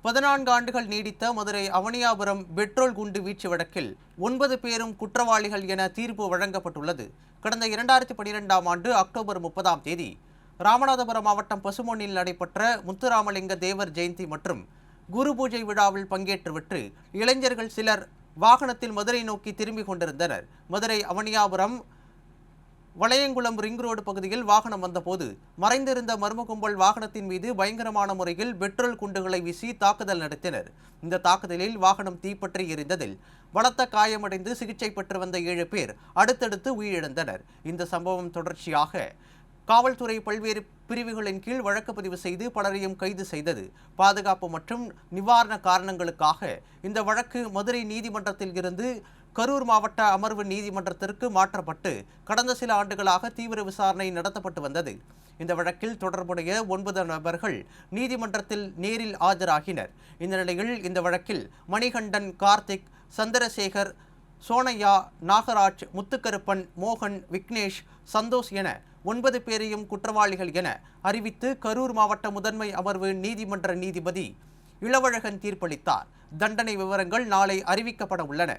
14 ஆண்டுகள் நீடித்த மதுரை அவனியாபுரம் பெட்ரோல் குண்டு வீச்சு வழக்கில் 9 பேரும் குற்றவாளிகள் என தீர்ப்பு வழங்கப்பட்டுள்ளது. கடந்த 2012ஆம் ஆண்டு அக்டோபர் 30ஆம் தேதி ராமநாதபுரம் மாவட்டம் பசுமொன்னில் நடைபெற்ற முத்துராமலிங்க தேவர் ஜெயந்தி மற்றும் குரு பூஜை விழாவில் பங்கேற்றுவிட்டு இளைஞர்கள் சிலர் வாகனத்தில் மதுரை நோக்கி திரும்பிக் கொண்டிருந்தனர். மதுரை அவனியாபுரம் வளையங்குளம் ரிங் ரோடு பகுதியில் வாகனம் வந்தபோது மறைந்திருந்த மர்ம கும்பல் வாகனத்தின் மீது பயங்கரமான முறையில் பெட்ரோல் குண்டுகளை வீசி தாக்குதல் நடத்தினர். இந்த தாக்குதலில் வாகனம் தீப்பற்றி எரிந்ததில் பலத்த காயமடைந்து சிகிச்சை பெற்று வந்த 7 பேர் அடுத்தடுத்து உயிரிழந்தனர். இந்த சம்பவம் தொடர்ச்சியாக காவல்துறை பல்வேறு பிரிவுகளின் கீழ் வழக்கு பதிவு செய்து பலரையும் கைது செய்தது. பாதுகாப்பு மற்றும் நிவாரண காரணங்களுக்காக இந்த வழக்கு மதுரை நீதிமன்றத்தில் இருந்து கரூர் மாவட்ட அமர்வு நீதிமன்றத்திற்கு மாற்றப்பட்டு கடந்த சில ஆண்டுகளாக தீவிர விசாரணை நடத்தப்பட்டு வந்தது. இந்த வழக்கில் தொடர்புடைய 9 நபர்கள் நீதிமன்றத்தில் நேரில் ஆஜராகினர். இந்த நிலையில் இந்த வழக்கில் மணிகண்டன், கார்த்திக், சந்திரசேகர், சோனையா, நாகராஜ், முத்துக்கருப்பன், மோகன், விக்னேஷ், சந்தோஷ் என 9 பேரையும் குற்றவாளிகள் என அறிவித்து கரூர் மாவட்ட முதன்மை அமர்வு நீதிமன்ற நீதிபதி இளவழகன் தீர்ப்பளித்தார். தண்டனை விவரங்கள் நாளை அறிவிக்கப்பட உள்ளன.